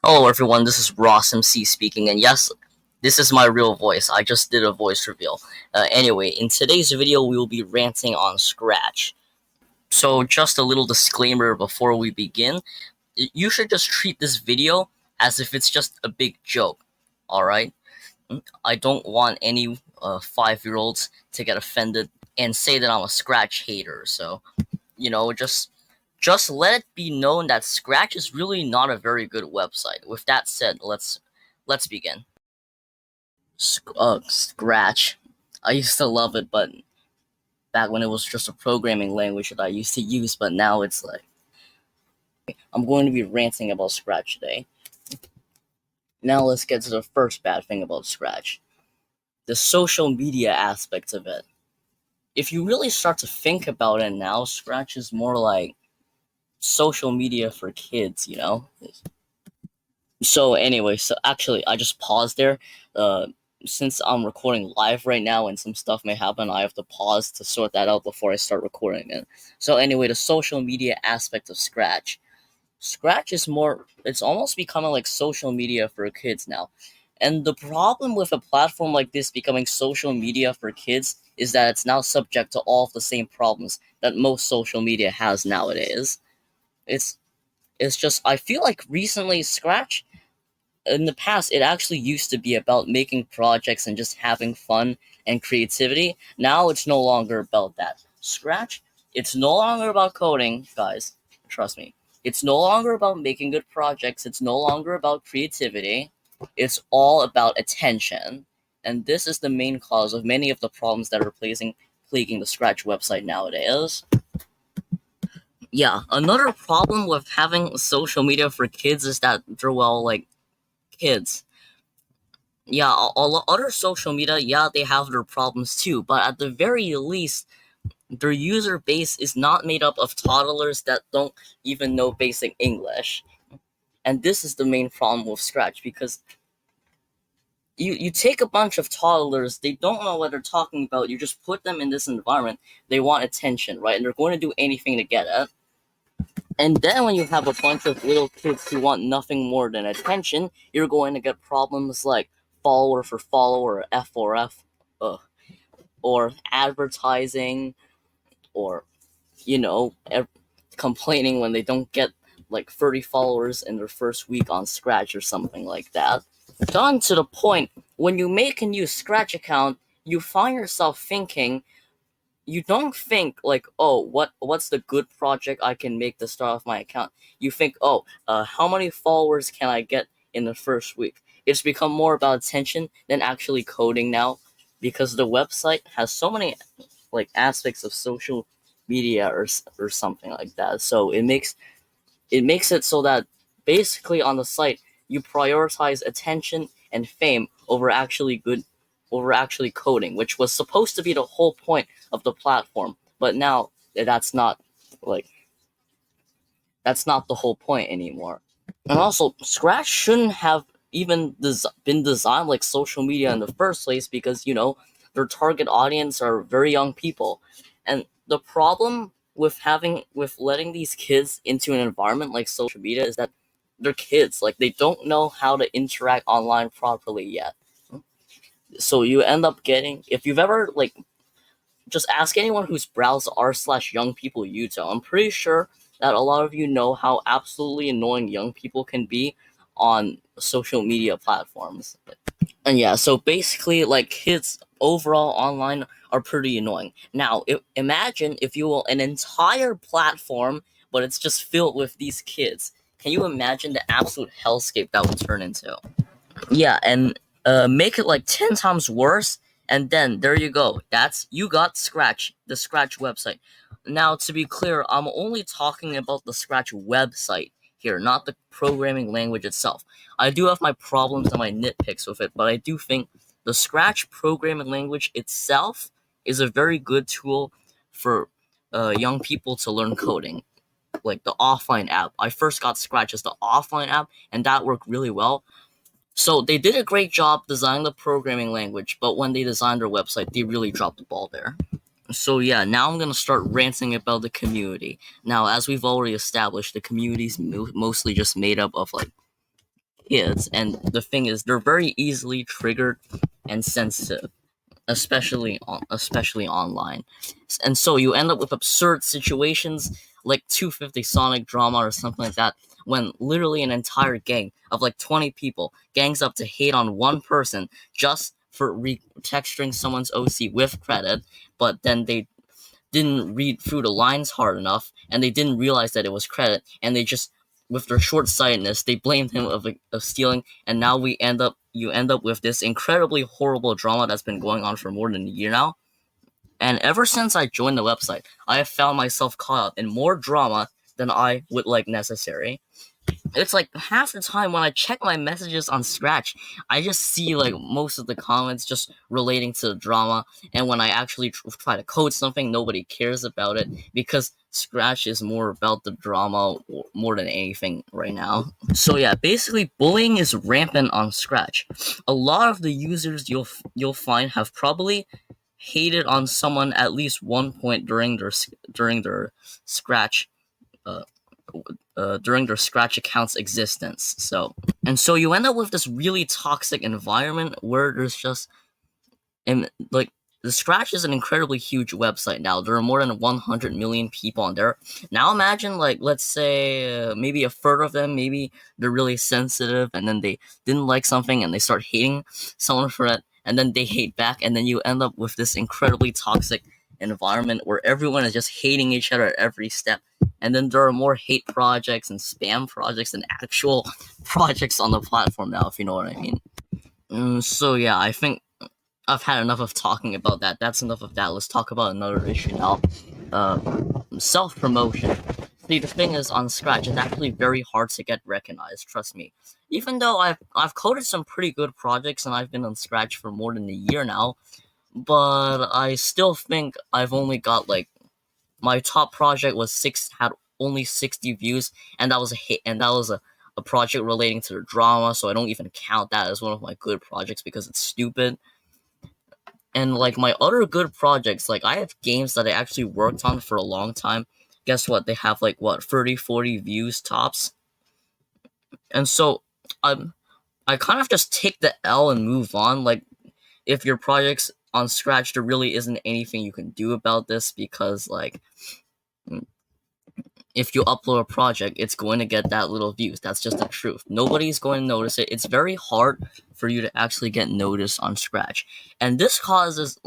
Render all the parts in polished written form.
Hello everyone, this is Ross MC speaking, and yes, this is my real voice. I just did a voice reveal. Anyway, in today's video, we will be ranting on Scratch. So, just a little disclaimer before we begin. You should just treat this video as if it's just a big joke, alright? I don't want any 5-year-olds to get offended and say that I'm a Scratch hater, so, just let it be known that Scratch is really not a very good website. With that said, let's begin. Scratch. I used to love it, but back when it was just a programming language that I used to use, but now it's like I'm going to be ranting about Scratch today. Now let's get to the first bad thing about Scratch. The social media aspect of it. If you really start to think about it now, Scratch is more like social media for kids. So anyway, so actually I just paused there. Since I'm recording live right now and some stuff may happen, I have to pause to sort that out before I start recording it. So anyway, the social media aspect of Scratch. Scratch is more, it's almost becoming like social media for kids now. And the problem with a platform like this becoming social media for kids is that it's now subject to all of the same problems that most social media has nowadays. It's it's just I feel like recently Scratch in the past it actually used to be about making projects and just having fun and creativity. Now it's no longer about that. Scratch, it's no longer about coding, guys. Trust me. It's no longer about making good projects. It's no longer about creativity. It's all about attention. And this is the main cause of many of the problems that are plaguing the Scratch website nowadays. Yeah, another problem with having social media for kids is that they're like kids. Yeah, all other social media, yeah, they have their problems too, but at the very least, their user base is not made up of toddlers that don't even know basic English. And this is the main problem with Scratch because you take a bunch of toddlers, they don't know what they're talking about, you just put them in this environment, they want attention, right? And they're going to do anything to get it. And then when you have a bunch of little kids who want nothing more than attention, you're going to get problems like follower for follower, or F for F, or advertising, or you know, complaining when they don't get like 30 followers in their first week on Scratch or something like that. Done to the point, when you make a new Scratch account, you find yourself thinking, you don't think like, oh, what's the good project I can make to start off my account. You think, oh, how many followers can I get in the first week? It's become more about attention than actually coding now, because the website has so many like aspects of social media or something like that. So it makes it so that basically on the site you prioritize attention and fame over actually coding, which was supposed to be the whole point of the platform. But now like that's not the whole point anymore. And also, Scratch shouldn't have even been designed like social media in the first place, because their target audience are very young people. And the problem with letting these kids into an environment like social media is that they're kids, like they don't know how to interact online properly yet. So you end up getting, if you've ever like, just ask anyone who's browsed r/young people YouTube. I'm pretty sure that a lot of you know how absolutely annoying young people can be on social media platforms. And yeah, so basically, like, kids overall online are pretty annoying. Now, imagine, if you will, an entire platform, but it's just filled with these kids. Can you imagine the absolute hellscape that would turn into? Yeah, and make it like 10 times worse, and then there you go. You got Scratch, the Scratch website. Now, to be clear, I'm only talking about the Scratch website here, not the programming language itself. I do have my problems and my nitpicks with it, but I do think the Scratch programming language itself is a very good tool for young people to learn coding. Like the offline app. I first got Scratch as the offline app, and that worked really well. So they did a great job designing the programming language, but when they designed their website, they really dropped the ball there. So yeah, now I'm gonna start ranting about the community. Now, as we've already established, the community is mostly just made up of like kids, and the thing is, they're very easily triggered and sensitive, especially online. And so you end up with absurd situations like 250 Sonic drama or something like that, when literally an entire gang of like 20 people gangs up to hate on one person just for texturing someone's OC with credit, but then they didn't read through the lines hard enough, and they didn't realize that it was credit, and they just, with their short-sightedness, they blamed him of stealing, and now you end up with this incredibly horrible drama that's been going on for more than a year now. And ever since I joined the website, I have found myself caught up in more drama than I would like necessary. It's like half the time when I check my messages on Scratch, I just see like most of the comments just relating to the drama, and when I actually try to code something, nobody cares about it because Scratch is more about the drama more than anything right now. So yeah, basically bullying is rampant on Scratch. A lot of the users you'll find have probably hated on someone at least one point during their Scratch uh, during their Scratch account's existence. So you end up with this really toxic environment where there's just, and like, the Scratch is an incredibly huge website now. There are more than 100 million people on there. Now imagine, like, let's say maybe a third of them, maybe they're really sensitive, and then they didn't like something, and they start hating someone for it, and then they hate back, and then you end up with this incredibly toxic environment where everyone is just hating each other at every step. And then there are more hate projects and spam projects and actual projects on the platform now, if you know what I mean. So yeah, I think I've had enough of talking about that. That's enough of that. Let's talk about another issue now. Self-promotion. See, the thing is, on Scratch, it's actually very hard to get recognized, trust me. Even though I've coded some pretty good projects and I've been on Scratch for more than a year now, but I still think I've only got like, my top project had only 60 views, and that was a hit, and that was a project relating to the drama, so I don't even count that as one of my good projects because it's stupid. And like my other good projects, like I have games that I actually worked on for a long time. Guess what? They have like what, 30, 40 views tops. And so I kind of just take the L and move on. Like, if your project's on Scratch, there really isn't anything you can do about this because, like, if you upload a project, it's going to get that little views. That's just the truth. Nobody's going to notice it. It's very hard for you to actually get noticed on Scratch. And this causes,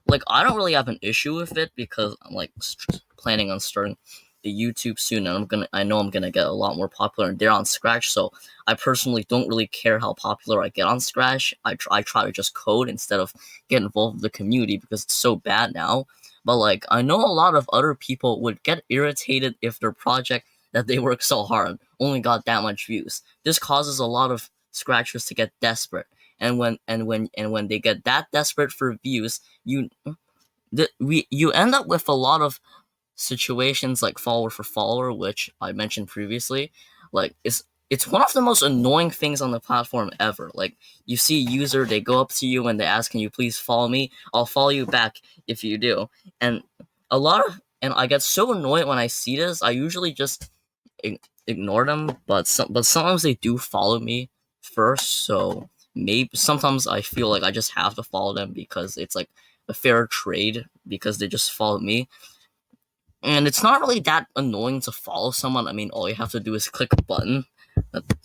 like, I don't really have an issue with it because I'm, like, planning on starting the YouTube soon, and I know I'm gonna get a lot more popular there on Scratch, so I personally don't really care how popular I get on Scratch. I try to just code instead of get involved with the community because it's so bad now. But like, I know a lot of other people would get irritated if their project that they worked so hard only got that much views. This causes a lot of Scratchers to get desperate, and when they get that desperate for views, you end up with a lot of situations like follower for follower, which I mentioned previously. Like, it's one of the most annoying things on the platform ever. Like, you see a user, they go up to you and they ask, "Can you please follow me? I'll follow you back if you do." And and I get so annoyed when I see this. I usually just ignore them, but sometimes they do follow me first. So maybe sometimes I feel like I just have to follow them because it's like a fair trade because they just followed me. And it's not really that annoying to follow someone. I mean, all you have to do is click a button.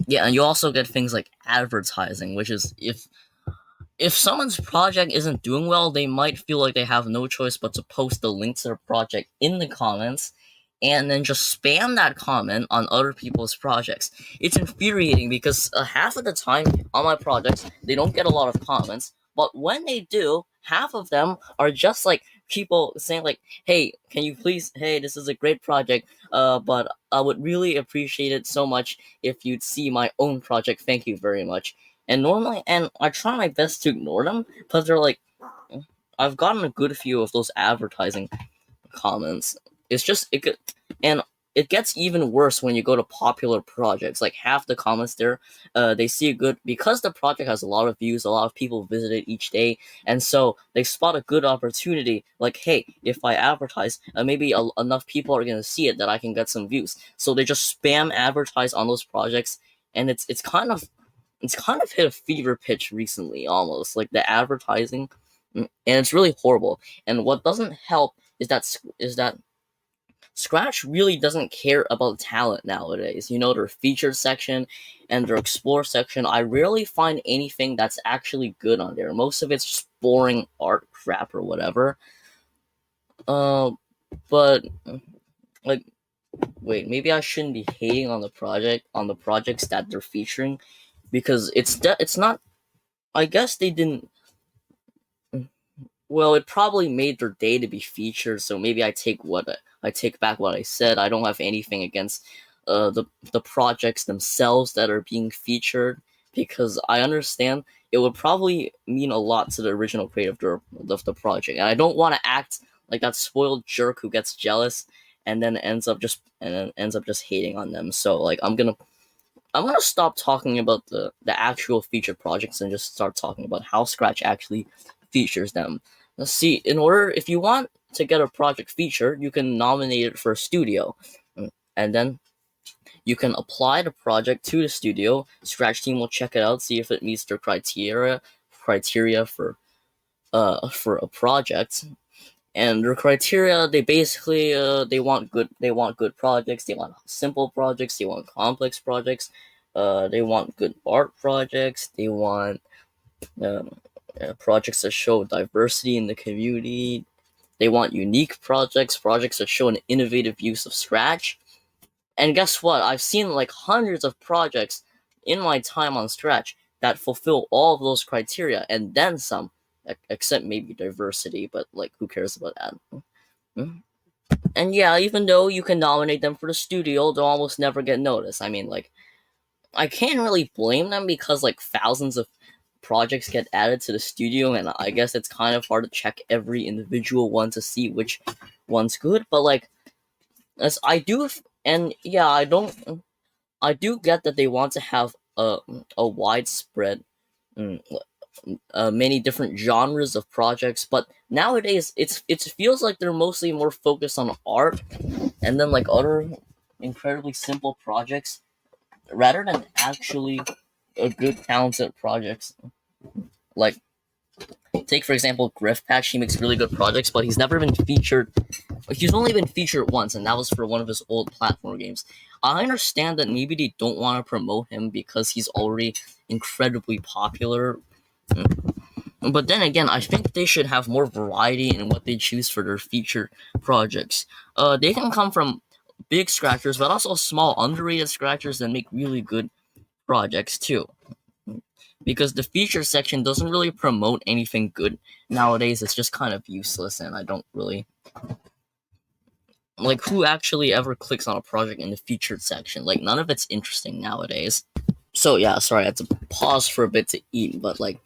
Yeah, and you also get things like advertising, which is if someone's project isn't doing well, they might feel like they have no choice but to post the link to their project in the comments and then just spam that comment on other people's projects. It's infuriating because half of the time on my projects, they don't get a lot of comments, but when they do, half of them are just like people saying like, "Hey, can you please, hey, this is a great project, but I would really appreciate it so much if you'd see my own project. Thank you very much." And I try my best to ignore them, but they're like, I've gotten a good few of those advertising comments. It's just, and it gets even worse when you go to popular projects. Like, half the comments there, they see a good, because the project has a lot of views, a lot of people visit it each day, and so they spot a good opportunity. Like, hey, if I advertise, maybe enough people are gonna see it that I can get some views. So they just spam advertise on those projects, and it's kind of it's kind of hit a fever pitch recently, almost like the advertising, and it's really horrible. And what doesn't help is that Scratch really doesn't care about talent nowadays. Their featured section and their explore section, I rarely find anything that's actually good on there. Most of it's just boring art crap or whatever. Uh, but like, wait, maybe I shouldn't be hating on the projects that they're featuring, because it's not. I guess they didn't. Well, it probably made their day to be featured, so maybe I take back what I said. I don't have anything against the projects themselves that are being featured, because I understand it would probably mean a lot to the original creator of the project, and I don't want to act like that spoiled jerk who gets jealous and then ends up just hating on them. So like I'm gonna stop talking about the actual featured projects and just start talking about how Scratch actually features them. Let's see. If you want to get a project featured, you can nominate it for a studio, and then you can apply the project to the studio. Scratch team will check it out, see if it meets their criteria for a project. And their criteria, they basically they want good projects, they want simple projects, they want complex projects, they want good art projects, they want um, projects that show diversity in the community, they want unique projects that show an innovative use of Scratch. And guess what? I've seen like hundreds of projects in my time on Scratch that fulfill all of those criteria and then some, except maybe diversity, but like who cares about that? Mm. And yeah, even though you can nominate them for the studio, they'll almost never get noticed. I mean, like, I can't really blame them, because like thousands of projects get added to the studio, and I guess it's kind of hard to check every individual one to see which one's good. But like, as I do, and yeah, I do get that they want to have a widespread, mm, many different genres of projects, but nowadays it feels like they're mostly more focused on art, and then like other incredibly simple projects, rather than actually a good talented projects. Like, take for example Griff Patch. He makes really good projects, but he's never been featured. He's only been featured once, and that was for one of his old platform games. I understand that maybe they don't want to promote him because he's already incredibly popular. But then again, I think they should have more variety in what they choose for their featured projects. They can come from big scratchers, but also small, underrated scratchers that make really good projects too. Because the feature section doesn't really promote anything good nowadays. It's just kind of useless, and I don't really like who actually ever clicks on a project in the featured section. Like, none of it's interesting nowadays. So yeah, sorry, I had to pause for a bit to eat, but like,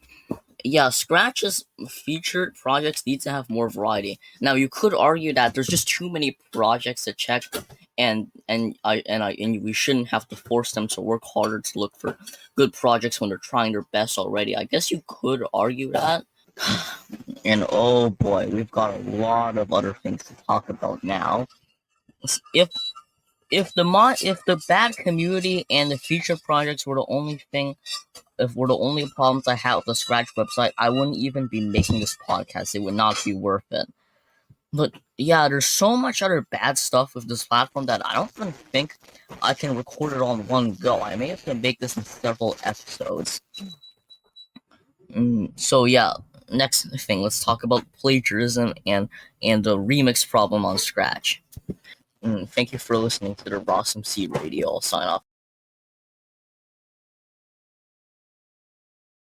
yeah, Scratch's featured projects need to have more variety. Now, you could argue that there's just too many projects to check, and we shouldn't have to force them to work harder to look for good projects when they're trying their best already. I guess you could argue that. And oh boy, we've got a lot of other things to talk about now. If if the bad community and the future projects were the only thing, if were the only problems I had with the Scratch website, I wouldn't even be making this podcast. It would not be worth it. But yeah, there's so much other bad stuff with this platform that I don't even think I can record it all in one go. I may have to make this in several episodes. So yeah, next thing, let's talk about plagiarism and the remix problem on Scratch. Thank you for listening to the Rossum C Radio. I'll sign off.